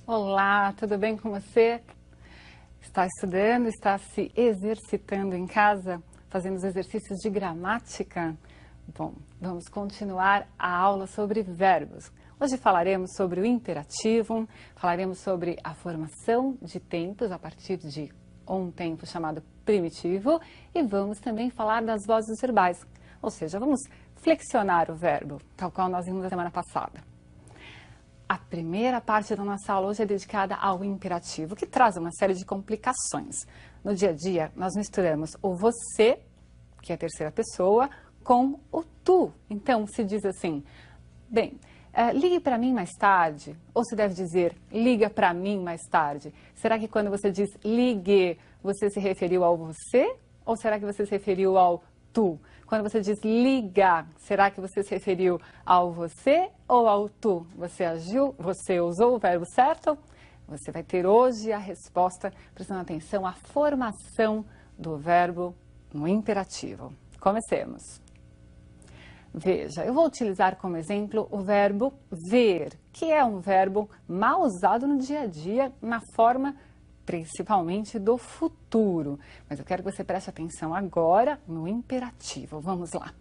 Olá, tudo bem com você? Está estudando, está se exercitando em casa, fazendo os exercícios de gramática? Bom, vamos continuar a aula sobre verbos. Hoje falaremos sobre o imperativo, falaremos sobre a formação de tempos a partir de um tempo chamado primitivo e vamos também falar das vozes verbais, ou seja, vamos flexionar o verbo, tal qual nós vimos na semana passada. A primeira parte da nossa aula hoje é dedicada ao imperativo, que traz uma série de complicações. No dia a dia, nós misturamos o você, que é a terceira pessoa, com o tu. Então, se diz assim, bem, ligue para mim mais tarde, ou se deve dizer, liga para mim mais tarde. Será que quando você diz ligue, você se referiu ao você, ou será que você se referiu ao tu? Quando você diz liga, será que você se referiu ao você ou ao tu? Você usou o verbo certo? Você vai ter hoje a resposta, prestando atenção à formação do verbo no imperativo. Comecemos. Veja, eu vou utilizar como exemplo o verbo ver, que é um verbo mal usado no dia a dia, na forma principalmente do futuro. Mas eu quero que você preste atenção agora no imperativo. Vamos lá.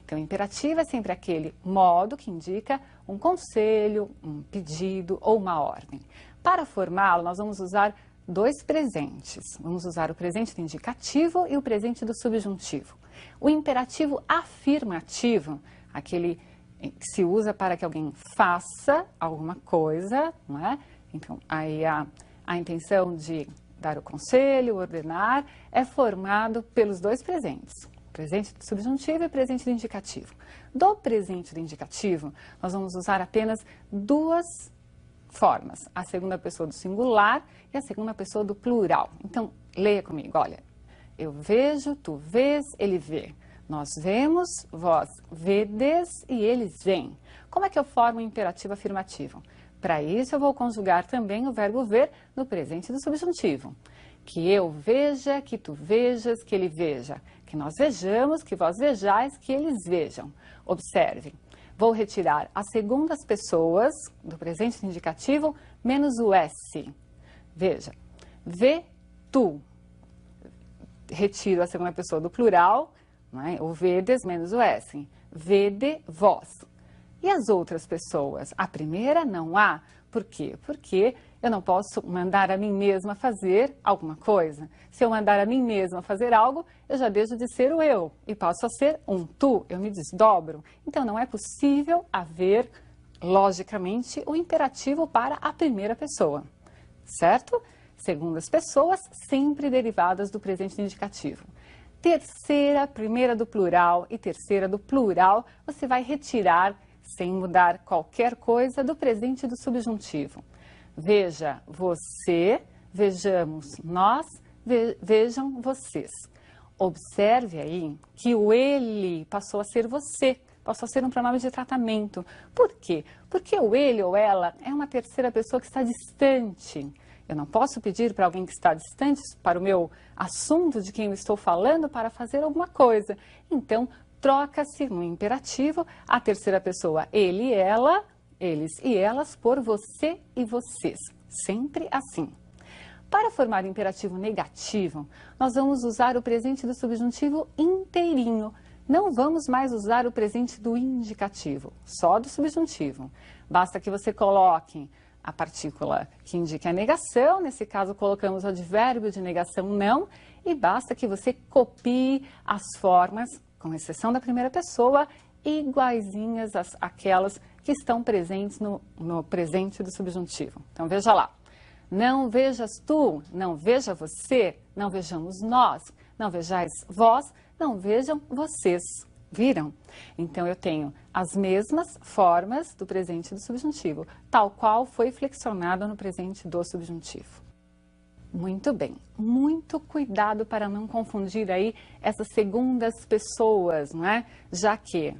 Então, o imperativo é sempre aquele modo que indica um conselho, um pedido ou uma ordem. Para formá-lo, nós vamos usar dois presentes. Vamos usar o presente do indicativo e o presente do subjuntivo. O imperativo afirmativo, aquele que se usa para que alguém faça alguma coisa, não é? Então, aí a intenção de dar o conselho, ordenar, é formado pelos dois presentes, presente do subjuntivo e presente do indicativo. Do presente do indicativo, nós vamos usar apenas duas formas, a segunda pessoa do singular e a segunda pessoa do plural. Então, leia comigo, olha, eu vejo, tu vês, ele vê. Nós vemos, vós vedes e eles veem. Como é que eu formo o imperativo afirmativo? Para isso, eu vou conjugar também o verbo ver no presente do subjuntivo. Que eu veja, que tu vejas, que ele veja. Que nós vejamos, que vós vejais, que eles vejam. Observe, vou retirar as segundas pessoas do presente do indicativo menos o S. Veja, vê tu. Retiro a segunda pessoa do plural, não é? O vedes menos o S. Vede vós. E as outras pessoas? A primeira não há. Por quê? Porque eu não posso mandar a mim mesma fazer alguma coisa. Se eu mandar a mim mesma fazer algo, eu já deixo de ser o eu e passo a ser um tu. Eu me desdobro. Então não é possível haver, logicamente, o imperativo para a primeira pessoa. Certo? Segundas pessoas, sempre derivadas do presente indicativo. Terceira, primeira do plural e terceira do plural, você vai retirar, sem mudar qualquer coisa, do presente do subjuntivo. Veja você, vejamos nós, vejam vocês. Observe aí que o ele passou a ser você, passou a ser um pronome de tratamento. Por quê? Porque o ele ou ela é uma terceira pessoa que está distante. Eu não posso pedir para alguém que está distante, para o meu assunto de quem eu estou falando, para fazer alguma coisa. Então, troca-se no imperativo a terceira pessoa, ele e ela, eles e elas, por você e vocês. Sempre assim. Para formar o imperativo negativo, nós vamos usar o presente do subjuntivo inteirinho. Não vamos mais usar o presente do indicativo, só do subjuntivo. Basta que você coloque a partícula que indica a negação, nesse caso colocamos o advérbio de negação não, e basta que você copie as formas, com exceção da primeira pessoa, iguaizinhas àquelas que estão presentes no presente do subjuntivo. Então veja lá, não vejas tu, não veja você, não vejamos nós, não vejais vós, não vejam vocês. Viram? Então, eu tenho as mesmas formas do presente do subjuntivo, tal qual foi flexionado no presente do subjuntivo. Muito bem, muito cuidado para não confundir aí essas segundas pessoas, não é? Já que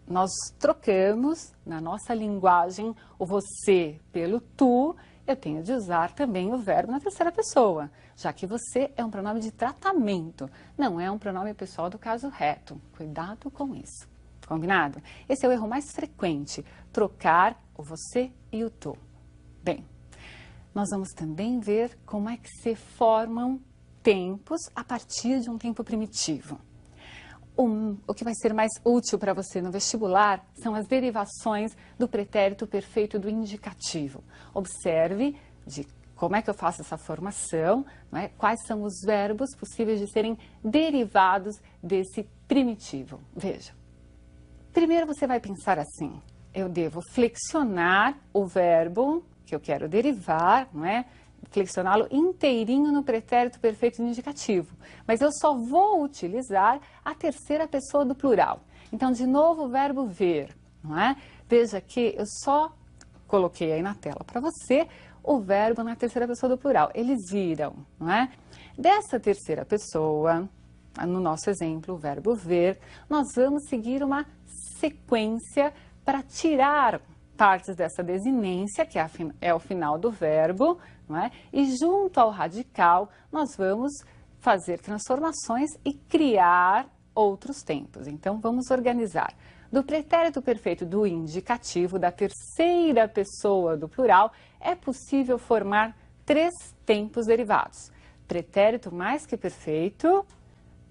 nós trocamos na nossa linguagem o você pelo tu, eu tenho de usar também o verbo na terceira pessoa, já que você é um pronome de tratamento, não é um pronome pessoal do caso reto. Cuidado com isso. Combinado? Esse é o erro mais frequente, trocar o você e o tu. Bem, Nós vamos também ver como é que se formam tempos a partir de um tempo primitivo. O que vai ser mais útil para você no vestibular são as derivações do pretérito perfeito e do indicativo. Observe como é que eu faço essa formação, não é? Quais são os verbos possíveis de serem derivados desse primitivo. Veja, primeiro você vai pensar assim: eu devo flexionar o verbo que eu quero derivar, não é? Flexioná-lo inteirinho no pretérito perfeito indicativo, mas eu só vou utilizar a terceira pessoa do plural. Então, de novo, o verbo ver, não é? Veja que eu só coloquei aí na tela para você o verbo na terceira pessoa do plural. Eles viram, não é? Dessa terceira pessoa, no nosso exemplo, o verbo ver, nós vamos seguir uma sequência para tirar partes dessa desinência, que é o final do verbo, não é? E junto ao radical, nós vamos fazer transformações e criar outros tempos. Então, vamos organizar. Do pretérito perfeito do indicativo, da terceira pessoa do plural, é possível formar 3 tempos derivados: pretérito mais que perfeito,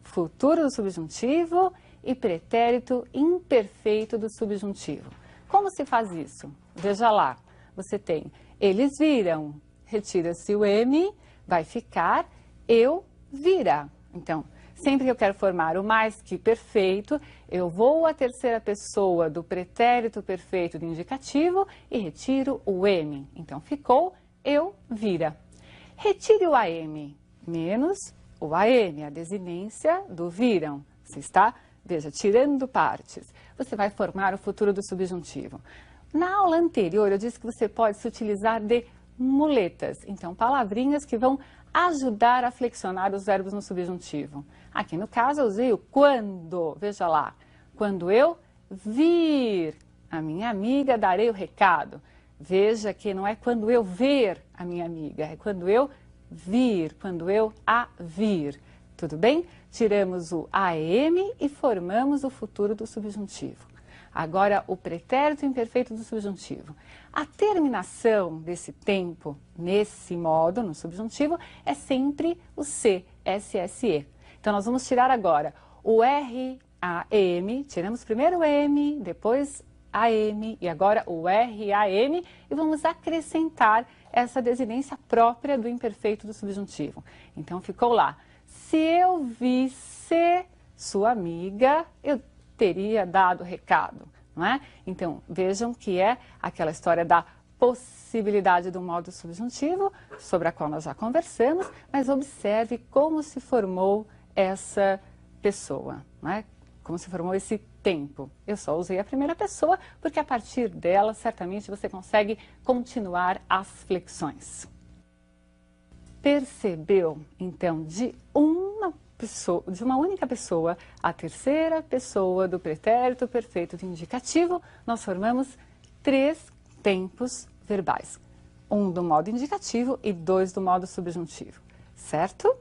futuro do subjuntivo e pretérito imperfeito do subjuntivo. Como se faz isso? Veja lá, você tem eles viram, retira-se o M, vai ficar eu vira. Então, sempre que eu quero formar o mais que perfeito, eu vou à terceira pessoa do pretérito perfeito do indicativo e retiro o M. Então, ficou eu vira. Retire o AM, menos o AM, a desinência do viram. Você está, veja, tirando partes. Você vai formar o futuro do subjuntivo. Na aula anterior, eu disse que você pode se utilizar de muletas. Então, palavrinhas que vão ajudar a flexionar os verbos no subjuntivo. Aqui no caso, eu usei o quando. Veja lá. Quando eu vir a minha amiga, darei o recado. Veja que não é quando eu ver a minha amiga, é quando eu vir, quando eu a vir. Tudo bem? Tiramos o AM e formamos o futuro do subjuntivo. Agora, o pretérito imperfeito do subjuntivo. A terminação desse tempo, nesse modo, no subjuntivo, é sempre o C, SSE. Então, nós vamos tirar agora o RAM, tiramos primeiro o M, depois AM e agora o RAM e vamos acrescentar essa desinência própria do imperfeito do subjuntivo. Então, ficou lá. Se eu visse sua amiga, eu teria dado recado, não é? Então, vejam que é aquela história da possibilidade do modo subjuntivo, sobre a qual nós já conversamos, mas observe como se formou essa pessoa, não é? Como se formou esse tempo. Eu só usei a primeira pessoa, porque a partir dela, certamente, você consegue continuar as flexões. Percebeu, então, de uma única pessoa, a terceira pessoa do pretérito perfeito do indicativo, nós formamos 3 tempos verbais. 1 do modo indicativo e 2 do modo subjuntivo, certo?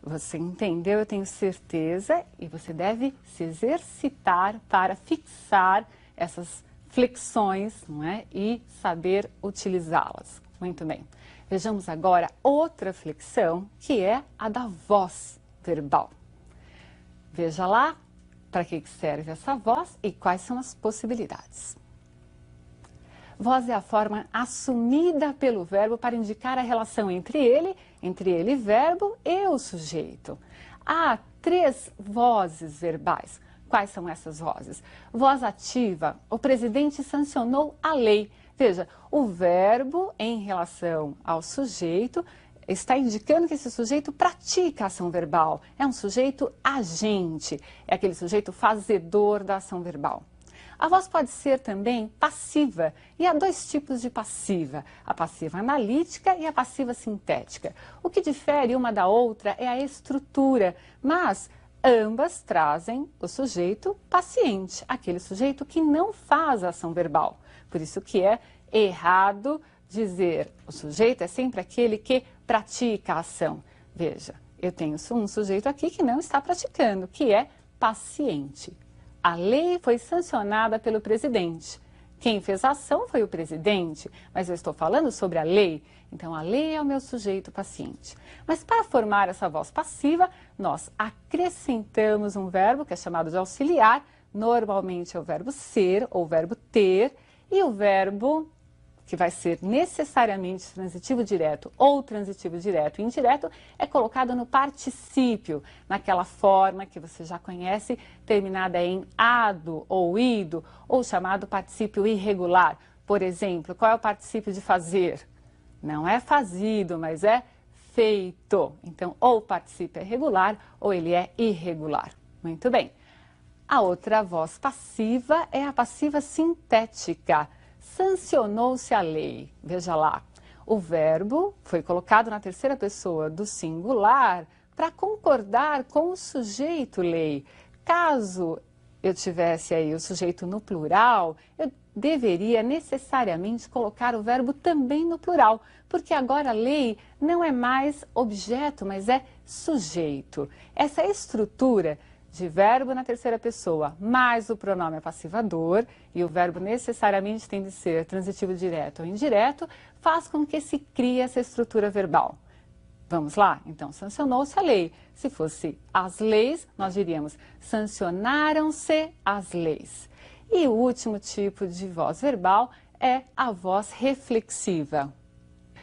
Você entendeu, eu tenho certeza, e você deve se exercitar para fixar essas flexões, não é? E saber utilizá-las. Muito bem. Vejamos agora outra flexão, que é a da voz verbal. Veja lá para que serve essa voz e quais são as possibilidades. Voz é a forma assumida pelo verbo para indicar a relação entre ele, verbo, e o sujeito. Há 3 vozes verbais. Quais são essas vozes? Voz ativa, o presidente sancionou a lei. Veja, o verbo em relação ao sujeito está indicando que esse sujeito pratica a ação verbal. É um sujeito agente, é aquele sujeito fazedor da ação verbal. A voz pode ser também passiva, e há 2 tipos de passiva, a passiva analítica e a passiva sintética. O que difere uma da outra é a estrutura, mas ambas trazem o sujeito paciente, aquele sujeito que não faz a ação verbal. Por isso que é errado dizer o sujeito é sempre aquele que pratica a ação. Veja, eu tenho um sujeito aqui que não está praticando, que é paciente. A lei foi sancionada pelo presidente. Quem fez a ação foi o presidente, mas eu estou falando sobre a lei. Então, a lei é o meu sujeito paciente. Mas para formar essa voz passiva, nós acrescentamos um verbo que é chamado de auxiliar. Normalmente é o verbo ser ou o verbo ter. E o verbo que vai ser necessariamente transitivo direto ou transitivo direto e indireto, é colocado no particípio, naquela forma que você já conhece, terminada em ado ou ido, ou chamado particípio irregular. Por exemplo, qual é o particípio de fazer? Não é fazido, mas é feito. Então, ou o particípio é regular ou ele é irregular. Muito bem. A outra voz passiva é a passiva sintética. Sancionou-se a lei. Veja lá, o verbo foi colocado na terceira pessoa do singular para concordar com o sujeito lei. Caso eu tivesse aí o sujeito no plural, eu deveria necessariamente colocar o verbo também no plural, porque agora lei não é mais objeto, mas é sujeito. Essa estrutura de verbo na terceira pessoa, mais o pronome passivador, e o verbo necessariamente tem de ser transitivo direto ou indireto, faz com que se crie essa estrutura verbal. Vamos lá? Então, sancionou-se a lei. Se fosse as leis, nós diríamos sancionaram-se as leis. E o último tipo de voz verbal é a voz reflexiva.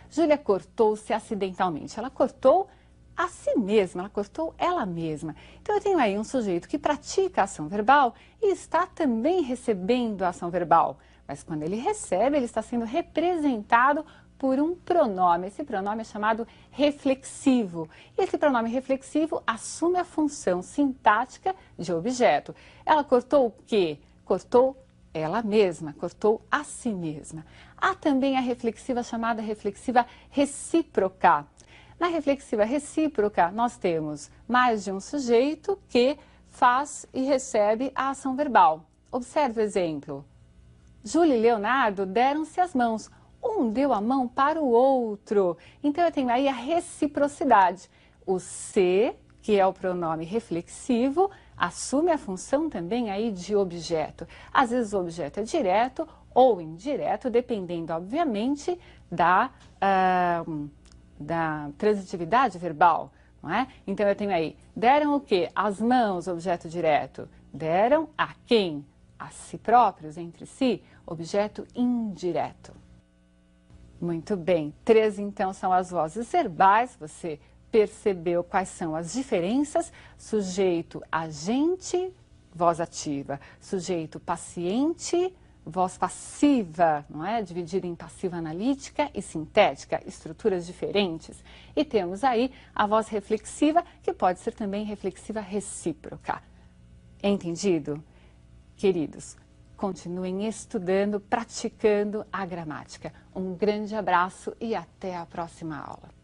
Júlia cortou-se acidentalmente. Ela cortou a si mesma, ela cortou ela mesma. Então eu tenho aí um sujeito que pratica a ação verbal e está também recebendo a ação verbal. Mas quando ele recebe, ele está sendo representado por um pronome. Esse pronome é chamado reflexivo. E esse pronome reflexivo assume a função sintática de objeto. Ela cortou o quê? Cortou ela mesma, cortou a si mesma. Há também a reflexiva chamada reflexiva recíproca. Na reflexiva recíproca, nós temos mais de um sujeito que faz e recebe a ação verbal. Observe o exemplo. Júlia e Leonardo deram-se as mãos. Um deu a mão para o outro. Então, eu tenho aí a reciprocidade. O se, que é o pronome reflexivo, assume a função também aí de objeto. Às vezes o objeto é direto ou indireto, dependendo, obviamente, da transitividade verbal, não é? Então eu tenho aí, deram o quê? As mãos, objeto direto. Deram a quem? A si próprios, entre si, objeto indireto. Muito bem, 3 então são as vozes verbais, você percebeu quais são as diferenças? Sujeito agente, voz ativa. Sujeito paciente, voz passiva, não é? Dividida em passiva analítica e sintética, estruturas diferentes. E temos aí a voz reflexiva, que pode ser também reflexiva recíproca. Entendido? Queridos, continuem estudando, praticando a gramática. Um grande abraço e até a próxima aula.